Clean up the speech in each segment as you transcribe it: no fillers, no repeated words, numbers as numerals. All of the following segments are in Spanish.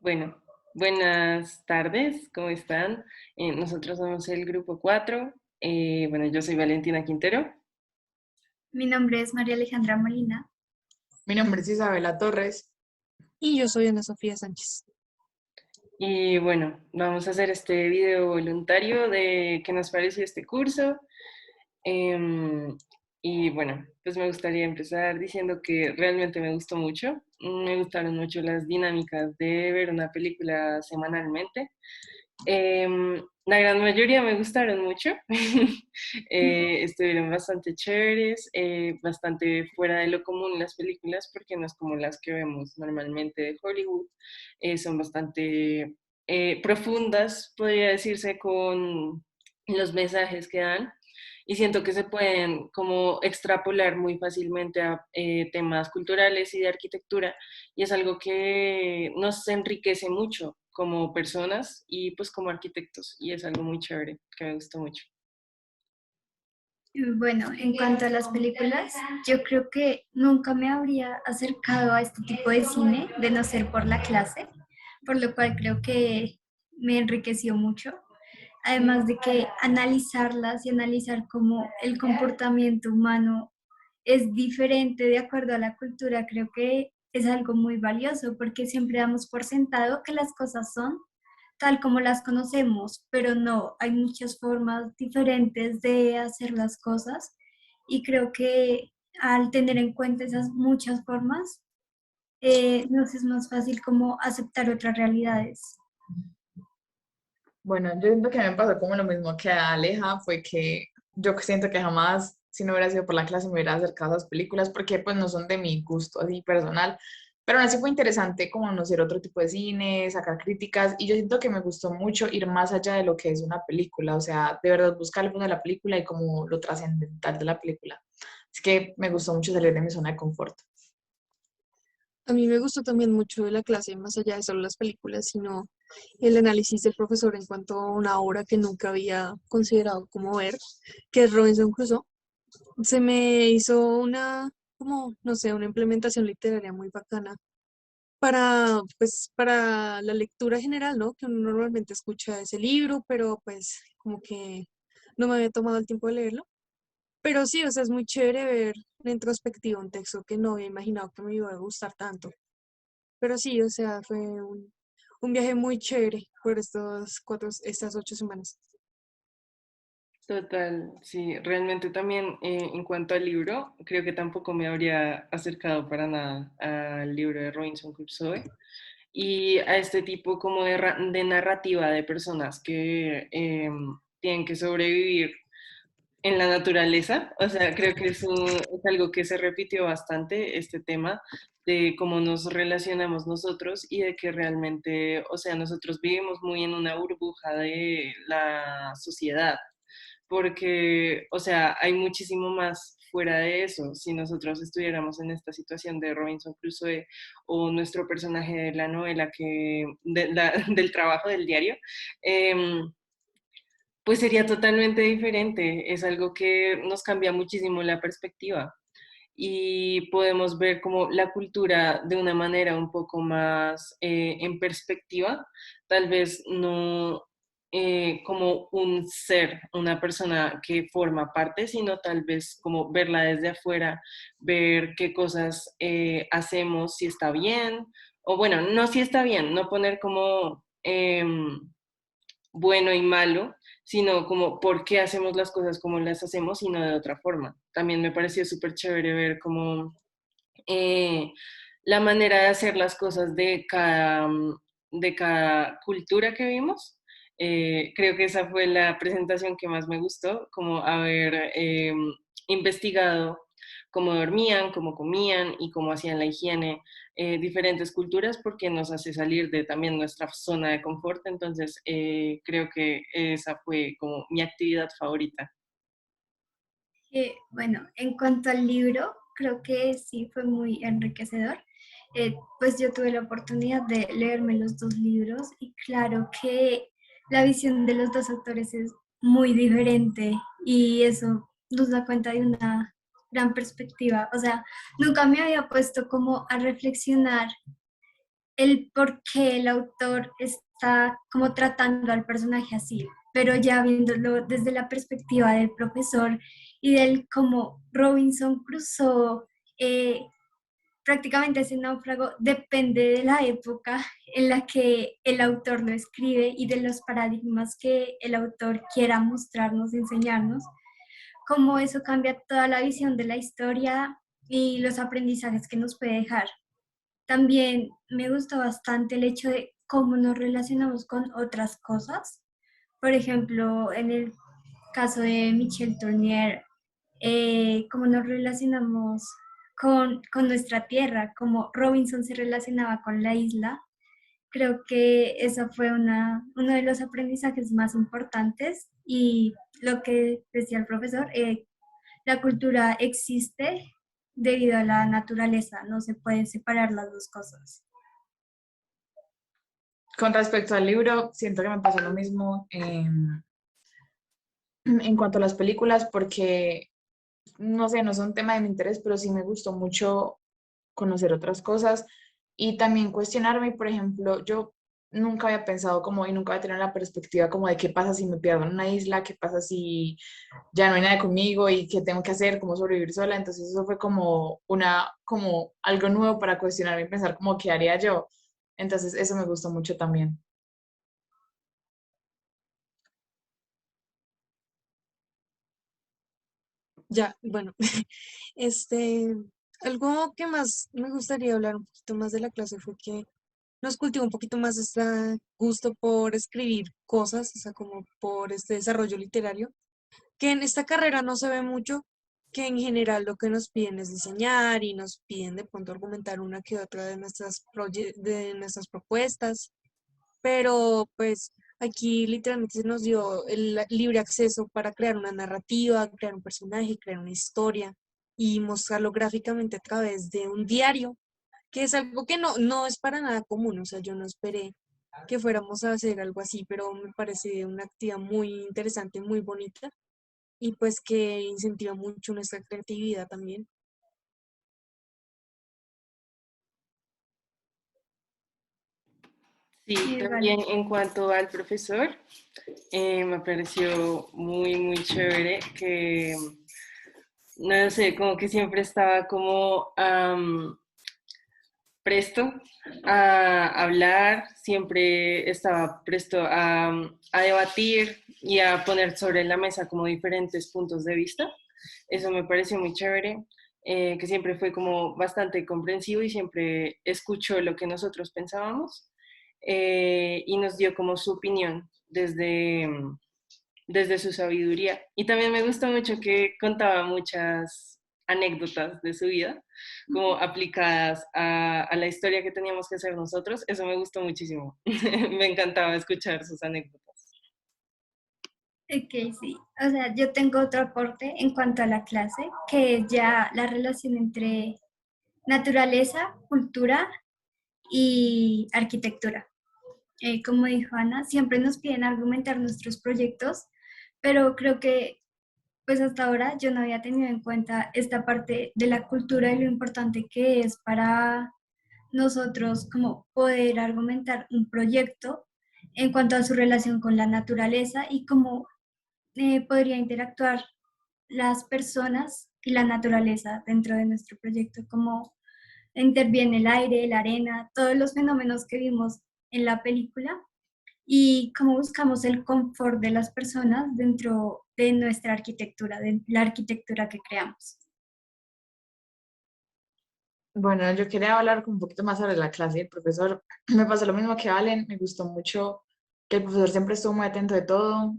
Bueno, buenas tardes, ¿cómo están? Nosotros somos el grupo 4. Bueno, yo soy Valentina Quintero. Mi nombre es María Alejandra Molina. Mi nombre es Isabela Torres. Y yo soy Ana Sofía Sánchez. Y bueno, vamos a hacer este video voluntario de qué nos pareció este curso. Em, y bueno, pues me gustaría empezar diciendo que realmente me gustó mucho. Me gustaron mucho las dinámicas de ver una película semanalmente. La gran mayoría me gustaron mucho. Estuvieron bastante chéveres, bastante fuera de lo común las películas, porque no es como las que vemos normalmente de Hollywood. Son bastante profundas, podría decirse, con los mensajes que dan. Y siento que se pueden como extrapolar muy fácilmente a temas culturales y de arquitectura, y es algo que nos enriquece mucho como personas y pues como arquitectos, y es algo muy chévere que me gustó mucho. Bueno, en cuanto a las películas, yo creo que nunca me habría acercado a este tipo de cine de no ser por la clase, por lo cual creo que me enriqueció mucho. Además de que analizarlas y analizar cómo el comportamiento humano es diferente de acuerdo a la cultura, creo que es algo muy valioso porque siempre damos por sentado que las cosas son tal como las conocemos, pero no, hay muchas formas diferentes de hacer las cosas y creo que al tener en cuenta esas muchas formas, nos es más fácil como aceptar otras realidades. Bueno, yo siento que me pasó como lo mismo que a Aleja, fue que yo siento que jamás, si no hubiera sido por la clase, me hubiera acercado a esas películas porque pues no son de mi gusto así personal, pero aún así fue interesante como conocer otro tipo de cine, sacar críticas y yo siento que me gustó mucho ir más allá de lo que es una película, o sea, de verdad buscar el fondo de la película y como lo trascendental de la película. Así que me gustó mucho salir de mi zona de confort. A mí me gustó también mucho de la clase, más allá de solo las películas, sino el análisis del profesor en cuanto a una obra que nunca había considerado como ver, que es Robinson Crusoe. Se me hizo una, como, no sé, una implementación literaria muy bacana para, pues, para la lectura general, ¿no? Que uno normalmente escucha ese libro, pero pues como que no me había tomado el tiempo de leerlo. Pero sí, o sea, es muy chévere ver en introspectiva un texto que no había imaginado que me iba a gustar tanto. Pero sí, o sea, fue un viaje muy chévere por estas 8 semanas. Total, sí, realmente también en cuanto al libro, creo que tampoco me habría acercado para nada al libro de Robinson Crusoe y a este tipo como de narrativa de personas que tienen que sobrevivir en la naturaleza. O sea, creo que es algo que se repitió bastante, este tema de cómo nos relacionamos nosotros y de que realmente, o sea, nosotros vivimos muy en una burbuja de la sociedad, porque, o sea, hay muchísimo más fuera de eso. Si nosotros estuviéramos en esta situación de Robinson Crusoe o nuestro personaje de la novela del trabajo del diario, pues sería totalmente diferente. Es algo que nos cambia muchísimo la perspectiva y podemos ver como la cultura de una manera un poco más en perspectiva, tal vez no como un ser, una persona que forma parte, sino tal vez como verla desde afuera, ver qué cosas hacemos, si está bien, o bueno, no si está bien, no poner como bueno y malo, sino como por qué hacemos las cosas como las hacemos y no de otra forma. También me pareció súper chévere ver cómo eh, la manera de hacer las cosas de cada cultura que vimos. Creo que esa fue la presentación que más me gustó, como haber investigado cómo dormían, cómo comían y cómo hacían la higiene diferentes culturas, porque nos hace salir de también nuestra zona de confort. Entonces, creo que esa fue como mi actividad favorita. Bueno, en cuanto al libro, creo que sí fue muy enriquecedor. Pues yo tuve la oportunidad de leerme los dos libros y claro que la visión de los dos autores es muy diferente y eso nos da cuenta de una gran perspectiva. O sea, nunca me había puesto como a reflexionar el por qué el autor está como tratando al personaje así, pero ya viéndolo desde la perspectiva del profesor y del cómo Robinson Crusoe, eh, prácticamente ese náufrago depende de la época en la que el autor lo escribe y de los paradigmas que el autor quiera mostrarnos, enseñarnos, cómo eso cambia toda la visión de la historia y los aprendizajes que nos puede dejar. También me gustó bastante el hecho de cómo nos relacionamos con otras cosas. Por ejemplo, en el caso de Michel Tournier, cómo nos relacionamos con nuestra tierra, cómo Robinson se relacionaba con la isla. Creo que eso fue uno de los aprendizajes más importantes y lo que decía el profesor, la cultura existe debido a la naturaleza, no se pueden separar las dos cosas. Con respecto al libro, siento que me pasó lo mismo en cuanto a las películas, porque, no sé, no son tema de mi interés, pero sí me gustó mucho conocer otras cosas y también cuestionarme, por ejemplo, yo nunca había pensado como y nunca había tenido la perspectiva como de qué pasa si me pierdo en una isla, qué pasa si ya no hay nadie conmigo y qué tengo que hacer, cómo sobrevivir sola. Entonces eso fue como como algo nuevo para cuestionarme y pensar como qué haría yo. Entonces eso me gustó mucho también. Ya, bueno, este, algo que más me gustaría hablar un poquito más de la clase fue que nos cultivó un poquito más este gusto por escribir cosas, o sea, como por este desarrollo literario, que en esta carrera no se ve mucho, que en general lo que nos piden es diseñar y nos piden de pronto argumentar una que otra de de nuestras propuestas, pero pues aquí literalmente se nos dio el libre acceso para crear una narrativa, crear un personaje, crear una historia y mostrarlo gráficamente a través de un diario, que es algo que no es para nada común, o sea, yo no esperé que fuéramos a hacer algo así, pero me parece una actividad muy interesante, muy bonita y pues que incentiva mucho nuestra creatividad también. Sí, Igual. también en cuanto al profesor, me pareció muy, muy chévere que, no sé, como que siempre estaba como presto a hablar, siempre estaba presto a debatir y a poner sobre la mesa como diferentes puntos de vista. Eso me pareció muy chévere, que siempre fue como bastante comprensivo y siempre escuchó lo que nosotros pensábamos y nos dio como su opinión desde su sabiduría. Y también me gustó mucho que contaba muchas anécdotas de su vida, como aplicadas a la historia que teníamos que hacer nosotros. Eso me gustó muchísimo. Me encantaba escuchar sus anécdotas. Ok, sí. O sea, yo tengo otro aporte en cuanto a la clase, que es ya la relación entre naturaleza, cultura y arquitectura. Como dijo Ana, siempre nos piden argumentar nuestros proyectos, pero creo que pues hasta ahora yo no había tenido en cuenta esta parte de la cultura y lo importante que es para nosotros como poder argumentar un proyecto en cuanto a su relación con la naturaleza y cómo podría interactuar las personas y la naturaleza dentro de nuestro proyecto, cómo interviene el aire, la arena, todos los fenómenos que vimos en la película y cómo buscamos el confort de las personas dentro de nuestra arquitectura, de la arquitectura que creamos. Bueno, yo quería hablar un poquito más sobre la clase del profesor. Me pasó lo mismo que Valen, me gustó mucho que el profesor siempre estuvo muy atento de todo.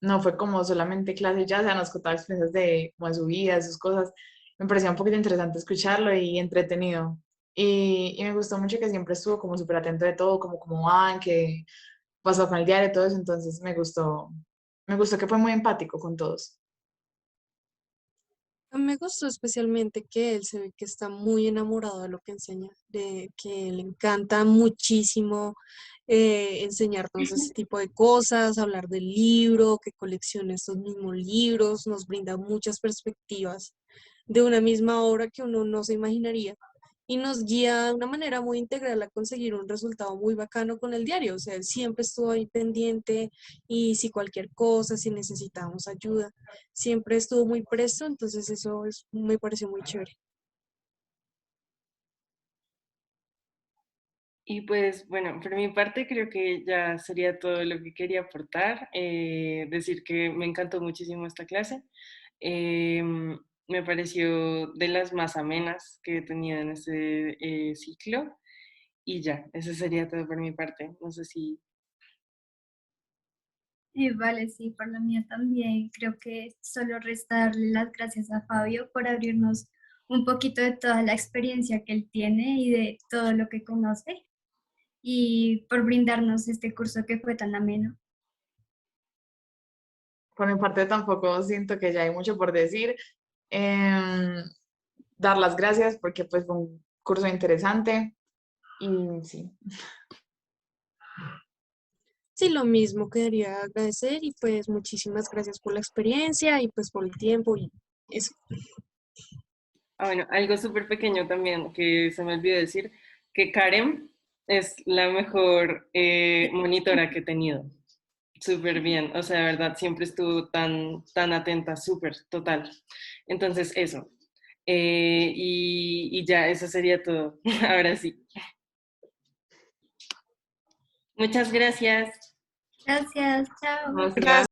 No fue como solamente clase ya, o sea, nos contaba experiencias de, como de su vida, de sus cosas. Me parecía un poquito interesante escucharlo y entretenido. Y me gustó mucho que siempre estuvo como súper atento de todo, como cómo van, qué pasó con el diario y todo eso. Entonces me gustó que fue muy empático con todos. A mí me gustó especialmente que él se ve que está muy enamorado de lo que enseña, de que le encanta muchísimo enseñarnos este tipo de cosas, hablar del libro, que colecciona estos mismos libros, nos brinda muchas perspectivas de una misma obra que uno no se imaginaría. y nos guía de una manera muy integral a conseguir un resultado muy bacano con el diario. O sea, él siempre estuvo ahí pendiente y si cualquier cosa, si necesitábamos ayuda, siempre estuvo muy presto, entonces eso me pareció muy chévere. Y pues bueno, por mi parte creo que ya sería todo lo que quería aportar. Decir que me encantó muchísimo esta clase. Me pareció de las más amenas que he tenido en este ciclo. Y ya, eso sería todo por mi parte. No sé si... Vale, sí, por la mía también. Creo que solo resta darle las gracias a Fabio por abrirnos un poquito de toda la experiencia que él tiene y de todo lo que conoce y por brindarnos este curso que fue tan ameno. Por mi parte tampoco siento que ya hay mucho por decir. Em, Dar las gracias porque pues fue un curso interesante y sí. Sí, lo mismo quería agradecer y pues muchísimas gracias por la experiencia y pues por el tiempo y eso. Ah, bueno, algo súper pequeño también que se me olvidó decir, que Karen es la mejor monitora que he tenido. Súper bien, o sea, de verdad, siempre estuvo tan atenta, súper, total. Entonces, eso. Y ya, eso sería todo. Ahora sí. Muchas gracias. Gracias, chao. Gracias. Gracias.